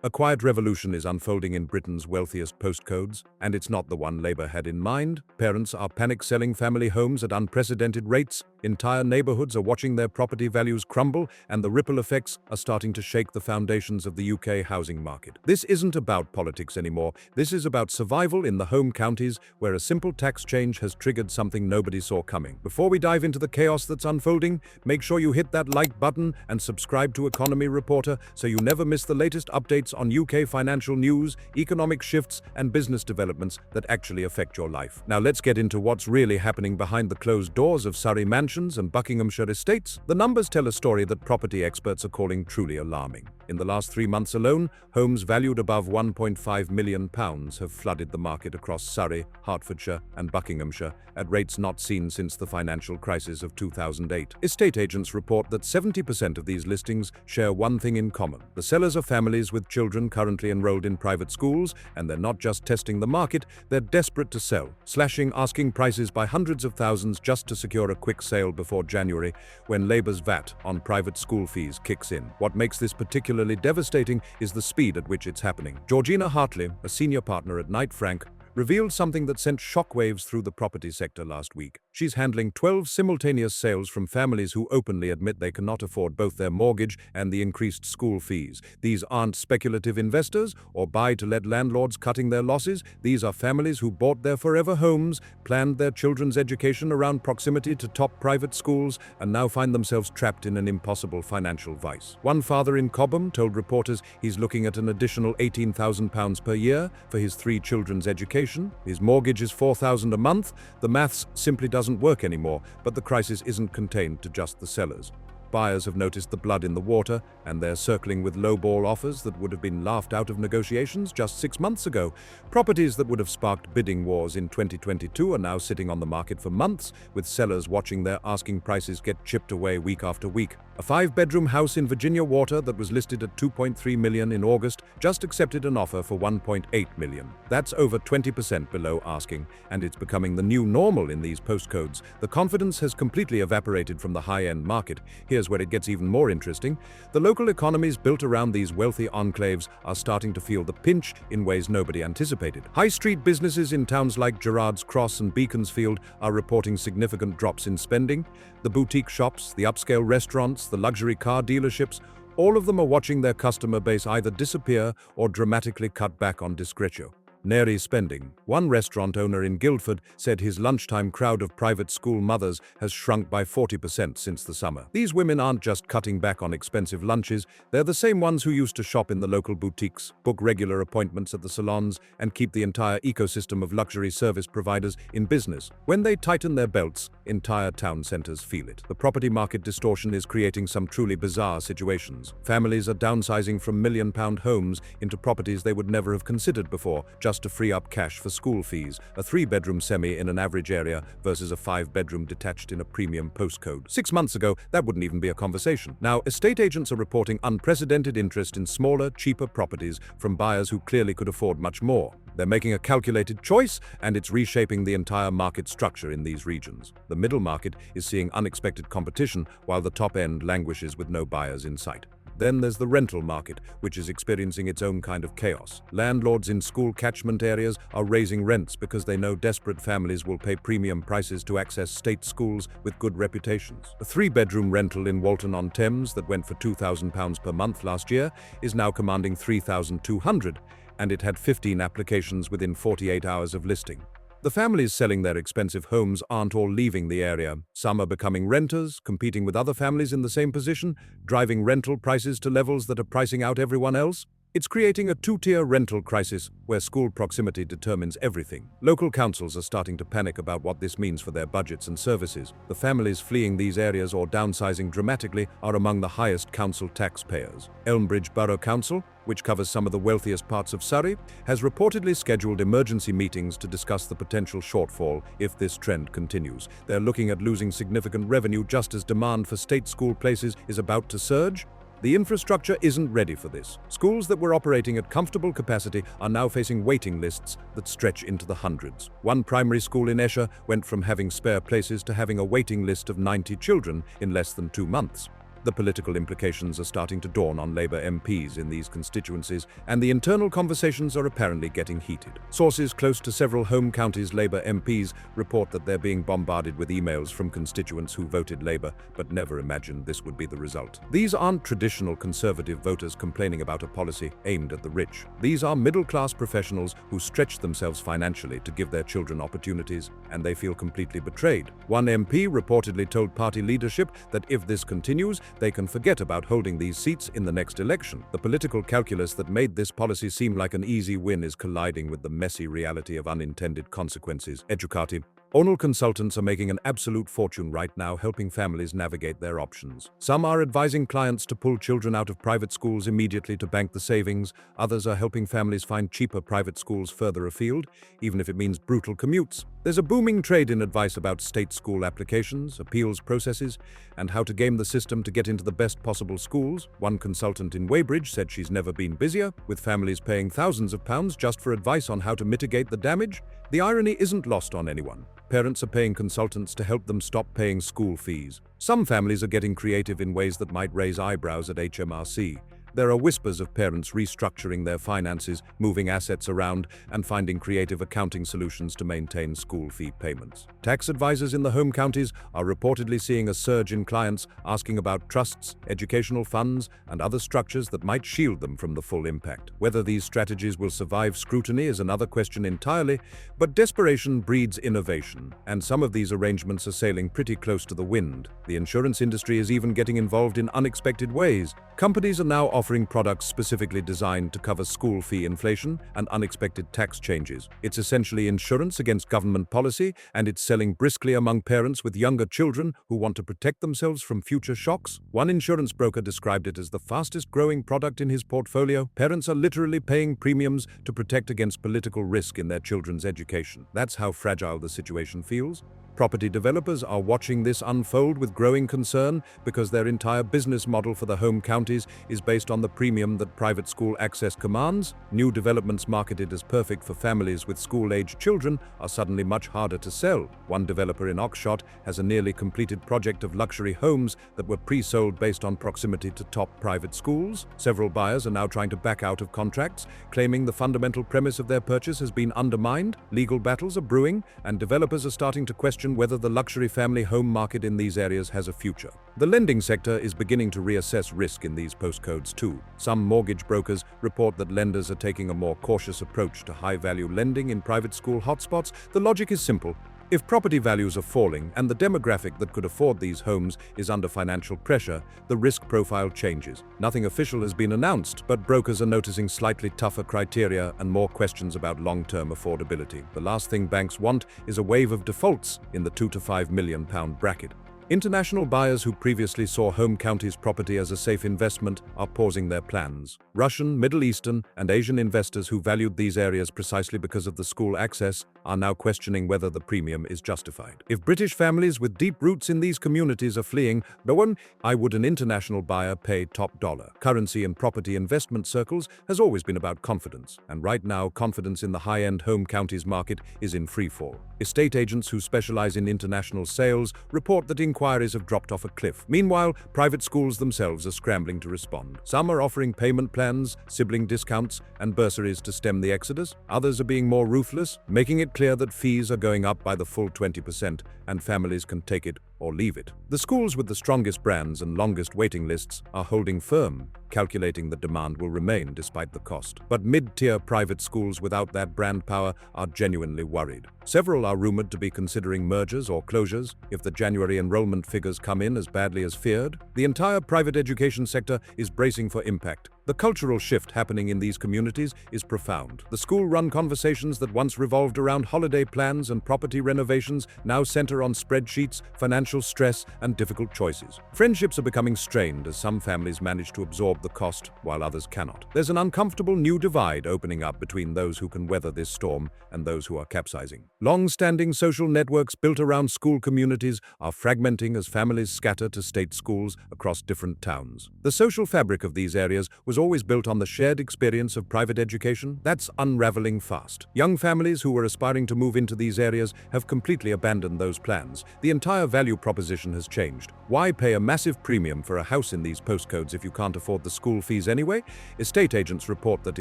A quiet revolution is unfolding in Britain's wealthiest postcodes, and it's not the one Labour had in mind. Parents are panic-selling family homes at unprecedented rates, entire neighbourhoods are watching their property values crumble, and the ripple effects are starting to shake the foundations of the UK housing market. This isn't about politics anymore, this is about survival in the home counties where a simple tax change has triggered something nobody saw coming. Before we dive into the chaos that's unfolding, make sure you hit that like button and subscribe to Economy Reporter so you never miss the latest updates on UK financial news, economic shifts, and business developments that actually affect your life. Now let's get into what's really happening behind the closed doors of Surrey mansions and Buckinghamshire estates. The numbers tell a story that property experts are calling truly alarming. In the last 3 months alone, homes valued above £1.5 million have flooded the market across Surrey, Hertfordshire, and Buckinghamshire at rates not seen since the financial crisis of 2008. Estate agents report that 70% of these listings share one thing in common. The sellers are families with children currently enrolled in private schools, and they're not just testing the market, they're desperate to sell, slashing asking prices by hundreds of thousands just to secure a quick sale before January, when Labour's VAT on private school fees kicks in. What makes this particularly devastating is the speed at which it's happening. Georgina Hartley, a senior partner at Knight Frank, revealed something that sent shockwaves through the property sector last week. She's handling 12 simultaneous sales from families who openly admit they cannot afford both their mortgage and the increased school fees. These aren't speculative investors or buy-to-let landlords cutting their losses. These are families who bought their forever homes, planned their children's education around proximity to top private schools, and now find themselves trapped in an impossible financial vice. One father in Cobham told reporters he's looking at an additional £18,000 per year for his 3 children's education. His mortgage is £4,000 a month. The maths simply doesn't work anymore, but the crisis isn't contained to just the sellers. Buyers have noticed the blood in the water, and they're circling with lowball offers that would have been laughed out of negotiations just 6 months ago. Properties that would have sparked bidding wars in 2022 are now sitting on the market for months, with sellers watching their asking prices get chipped away week after week. A 5-bedroom house in Virginia Water that was listed at $2.3 million in August just accepted an offer for $1.8 million. That's over 20% below asking, and it's becoming the new normal in these postcodes. The confidence has completely evaporated from the high-end market. Here's where it gets even more interesting. The local economies built around these wealthy enclaves are starting to feel the pinch in ways nobody anticipated. High street businesses in towns like Gerrards Cross and Beaconsfield are reporting significant drops in spending. The boutique shops, the upscale restaurants, the luxury car dealerships, all of them are watching their customer base either disappear or dramatically cut back on discretionary spending. One restaurant owner in Guildford said his lunchtime crowd of private school mothers has shrunk by 40% since the summer. These women aren't just cutting back on expensive lunches, they're the same ones who used to shop in the local boutiques, book regular appointments at the salons, and keep the entire ecosystem of luxury service providers in business. When they tighten their belts, entire town centers feel it. The property market distortion is creating some truly bizarre situations. Families are downsizing from million-pound homes into properties they would never have considered before, just to free up cash for school fees, a 3-bedroom semi in an average area versus a 5-bedroom detached in a premium postcode. 6 months ago, that wouldn't even be a conversation. Now, estate agents are reporting unprecedented interest in smaller, cheaper properties from buyers who clearly could afford much more. They're making a calculated choice, and it's reshaping the entire market structure in these regions. The middle market is seeing unexpected competition, while the top end languishes with no buyers in sight. Then there's the rental market, which is experiencing its own kind of chaos. Landlords in school catchment areas are raising rents because they know desperate families will pay premium prices to access state schools with good reputations. A 3-bedroom rental in Walton-on-Thames that went for £2,000 per month last year is now commanding £3,200, and it had 15 applications within 48 hours of listing. The families selling their expensive homes aren't all leaving the area. Some are becoming renters, competing with other families in the same position, driving rental prices to levels that are pricing out everyone else. It's creating a 2-tier rental crisis where school proximity determines everything. Local councils are starting to panic about what this means for their budgets and services. The families fleeing these areas or downsizing dramatically are among the highest council taxpayers. Elmbridge Borough Council, which covers some of the wealthiest parts of Surrey, has reportedly scheduled emergency meetings to discuss the potential shortfall if this trend continues. They're looking at losing significant revenue just as demand for state school places is about to surge. The infrastructure isn't ready for this. Schools that were operating at comfortable capacity are now facing waiting lists that stretch into the hundreds. One primary school in Esher went from having spare places to having a waiting list of 90 children in less than 2 months. The political implications are starting to dawn on Labour MPs in these constituencies, and the internal conversations are apparently getting heated. Sources close to several home counties' Labour MPs report that they're being bombarded with emails from constituents who voted Labour but never imagined this would be the result. These aren't traditional Conservative voters complaining about a policy aimed at the rich. These are middle-class professionals who stretch themselves financially to give their children opportunities, and they feel completely betrayed. One MP reportedly told party leadership that if this continues, they can forget about holding these seats in the next election. The political calculus that made this policy seem like an easy win is colliding with the messy reality of unintended consequences. Educati. Onal consultants are making an absolute fortune right now helping families navigate their options. Some are advising clients to pull children out of private schools immediately to bank the savings. Others are helping families find cheaper private schools further afield, even if it means brutal commutes. There's a booming trade in advice about state school applications, appeals processes, and how to game the system to get into the best possible schools. One consultant in Weybridge said she's never been busier, with families paying thousands of pounds just for advice on how to mitigate the damage. The irony isn't lost on anyone. Parents are paying consultants to help them stop paying school fees. Some families are getting creative in ways that might raise eyebrows at HMRC. There are whispers of parents restructuring their finances, moving assets around, and finding creative accounting solutions to maintain school fee payments. Tax advisors in the home counties are reportedly seeing a surge in clients asking about trusts, educational funds, and other structures that might shield them from the full impact. Whether these strategies will survive scrutiny is another question entirely, but desperation breeds innovation, and some of these arrangements are sailing pretty close to the wind. The insurance industry is even getting involved in unexpected ways. Companies are now offering products specifically designed to cover school fee inflation and unexpected tax changes. It's essentially insurance against government policy, and it's selling briskly among parents with younger children who want to protect themselves from future shocks. One insurance broker described it as the fastest growing product in his portfolio. Parents are literally paying premiums to protect against political risk in their children's education. That's how fragile the situation feels. Property developers are watching this unfold with growing concern because their entire business model for the home counties is based on the premium that private school access commands. New developments marketed as perfect for families with school-aged children are suddenly much harder to sell. One developer in Oxshott has a nearly completed project of luxury homes that were pre-sold based on proximity to top private schools. Several buyers are now trying to back out of contracts, claiming the fundamental premise of their purchase has been undermined. Legal battles are brewing, and developers are starting to question whether the luxury family home market in these areas has a future. The lending sector is beginning to reassess risk in these postcodes too. Some mortgage brokers report that lenders are taking a more cautious approach to high-value lending in private school hotspots. The logic is simple. If property values are falling and the demographic that could afford these homes is under financial pressure, the risk profile changes. Nothing official has been announced, but brokers are noticing slightly tougher criteria and more questions about long-term affordability. The last thing banks want is a wave of defaults in the £2 to £5 million bracket. International buyers who previously saw home counties property as a safe investment are pausing their plans. Russian, Middle Eastern, and Asian investors who valued these areas precisely because of the school access are now questioning whether the premium is justified. If British families with deep roots in these communities are fleeing, why would an international buyer pay top dollar? Currency in property investment circles has always been about confidence, and right now confidence in the high-end home counties market is in freefall. Estate agents who specialize in international sales report that inquiries have dropped off a cliff. Meanwhile, private schools themselves are scrambling to respond. Some are offering payment plans, sibling discounts, and bursaries to stem the exodus. Others are being more ruthless, making it clear that fees are going up by the full 20%, and families can take it or leave it. The schools with the strongest brands and longest waiting lists are holding firm, calculating that demand will remain despite the cost. But mid-tier private schools without that brand power are genuinely worried. Several are rumored to be considering mergers or closures if the January enrollment figures come in as badly as feared. The entire private education sector is bracing for impact. The cultural shift happening in these communities is profound. The school-run conversations that once revolved around holiday plans and property renovations now center on spreadsheets, financial stress, and difficult choices. Friendships are becoming strained as some families manage to absorb the cost while others cannot. There's an uncomfortable new divide opening up between those who can weather this storm and those who are capsizing. Long-standing social networks built around school communities are fragmenting as families scatter to state schools across different towns. The social fabric of these areas was was always built on the shared experience of private education, that's unraveling fast. Young families who were aspiring to move into these areas have completely abandoned those plans. The entire value proposition has changed. Why pay a massive premium for a house in these postcodes if you can't afford the school fees anyway? Estate agents report that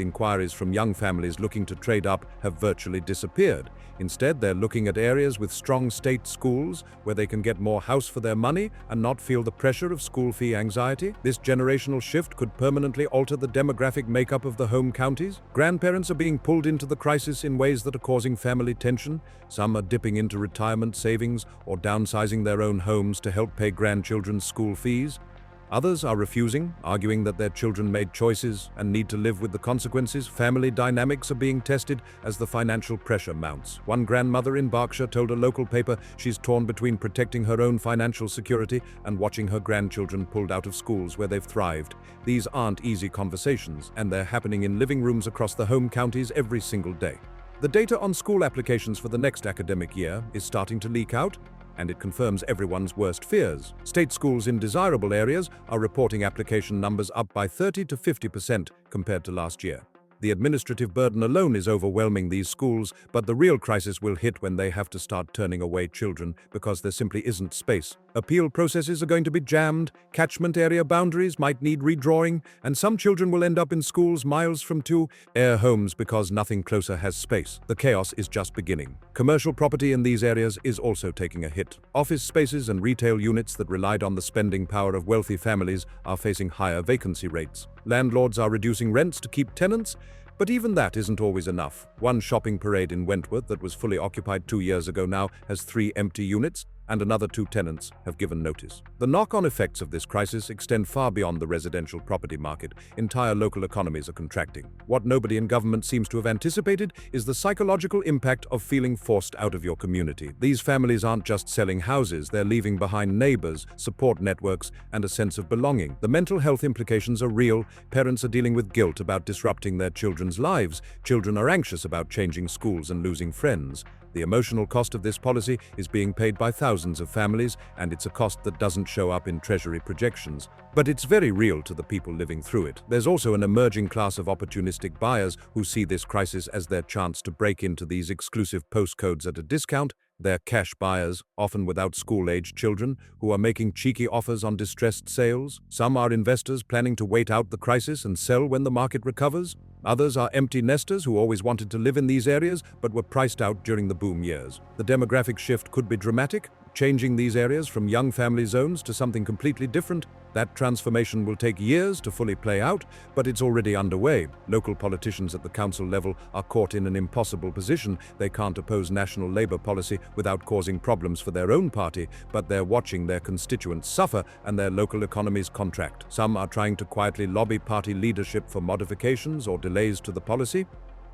inquiries from young families looking to trade up have virtually disappeared. Instead, they're looking at areas with strong state schools where they can get more house for their money and not feel the pressure of school fee anxiety. This generational shift could permanently alter the demographic makeup of the home counties. Grandparents are being pulled into the crisis in ways that are causing family tension. Some are dipping into retirement savings or downsizing their own homes to help pay grandchildren's school fees. Others are refusing, arguing that their children made choices and need to live with the consequences. Family dynamics are being tested as the financial pressure mounts. One grandmother in Berkshire told a local paper she's torn between protecting her own financial security and watching her grandchildren pulled out of schools where they've thrived. These aren't easy conversations, and they're happening in living rooms across the home counties every single day. The data on school applications for the next academic year is starting to leak out, and it confirms everyone's worst fears. State schools in desirable areas are reporting application numbers up by 30 to 50% compared to last year. The administrative burden alone is overwhelming these schools, but the real crisis will hit when they have to start turning away children because there simply isn't space. Appeal processes are going to be jammed, catchment area boundaries might need redrawing, and some children will end up in schools miles from two-air homes because nothing closer has space. The chaos is just beginning. Commercial property in these areas is also taking a hit. Office spaces and retail units that relied on the spending power of wealthy families are facing higher vacancy rates. Landlords are reducing rents to keep tenants, but even that isn't always enough. One shopping parade in Wentworth that was fully occupied 2 years ago now has 3 empty units, and another 2 tenants have given notice. The knock-on effects of this crisis extend far beyond the residential property market. Entire local economies are contracting. What nobody in government seems to have anticipated is the psychological impact of feeling forced out of your community. These families aren't just selling houses, they're leaving behind neighbors, support networks, and a sense of belonging. The mental health implications are real. Parents are dealing with guilt about disrupting their children's lives. Children are anxious about changing schools and losing friends. The emotional cost of this policy is being paid by thousands of families, and it's a cost that doesn't show up in Treasury projections. But it's very real to the people living through it. There's also an emerging class of opportunistic buyers who see this crisis as their chance to break into these exclusive postcodes at a discount. They're cash buyers, often without school-aged children, who are making cheeky offers on distressed sales. Some are investors planning to wait out the crisis and sell when the market recovers. Others are empty nesters who always wanted to live in these areas but were priced out during the boom years. The demographic shift could be dramatic, changing these areas from young family zones to something completely different. That transformation will take years to fully play out, but it's already underway. Local politicians at the council level are caught in an impossible position. They can't oppose national labor policy without causing problems for their own party, but they're watching their constituents suffer and their local economies contract. Some are trying to quietly lobby party leadership for modifications or delays to the policy.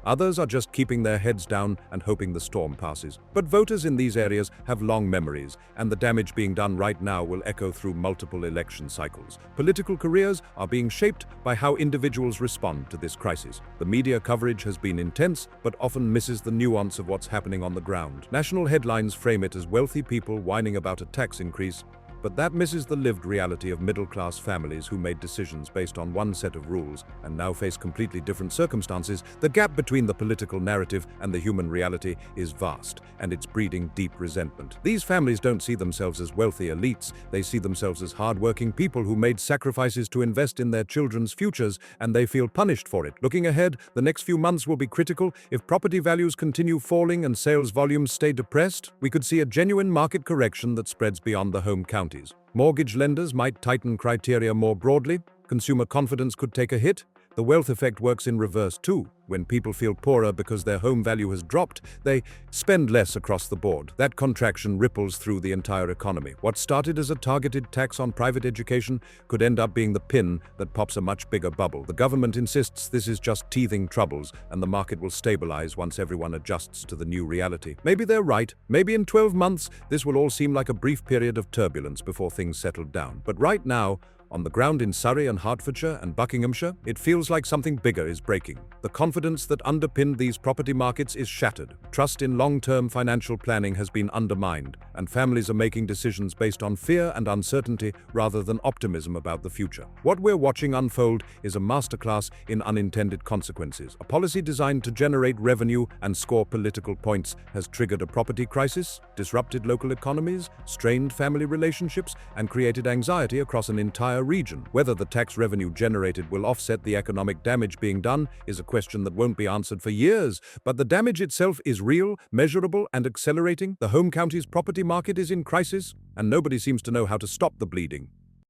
Others are just keeping their heads down and hoping the storm passes. But voters in these areas have long memories, and the damage being done right now will echo through multiple election cycles. Political careers are being shaped by how individuals respond to this crisis. The media coverage has been intense, but often misses the nuance of what's happening on the ground. National headlines frame it as wealthy people whining about a tax increase, but that misses the lived reality of middle-class families who made decisions based on one set of rules and now face completely different circumstances. The gap between the political narrative and the human reality is vast, and it's breeding deep resentment. These families don't see themselves as wealthy elites. They see themselves as hardworking people who made sacrifices to invest in their children's futures, and they feel punished for it. Looking ahead, the next few months will be critical. If property values continue falling and sales volumes stay depressed, we could see a genuine market correction that spreads beyond the home counties. Mortgage lenders might tighten criteria more broadly. Consumer confidence could take a hit. The wealth effect works in reverse too. When people feel poorer because their home value has dropped, they spend less across the board. That contraction ripples through the entire economy. What started as a targeted tax on private education could end up being the pin that pops a much bigger bubble. The government insists this is just teething troubles, and the market will stabilize once everyone adjusts to the new reality. Maybe they're right. Maybe in 12 months, this will all seem like a brief period of turbulence before things settle down. But right now, On the ground in Surrey and Hertfordshire and Buckinghamshire, it feels like something bigger is breaking. The confidence that underpinned these property markets is shattered. Trust in long-term financial planning has been undermined, and families are making decisions based on fear and uncertainty rather than optimism about the future. What we're watching unfold is a masterclass in unintended consequences. A policy designed to generate revenue and score political points has triggered a property crisis, disrupted local economies, strained family relationships, and created anxiety across an entire region. Whether the tax revenue generated will offset the economic damage being done is a question that won't be answered for years, but the damage itself is real, measurable, and accelerating. The home county's property market is in crisis, and nobody seems to know how to stop the bleeding.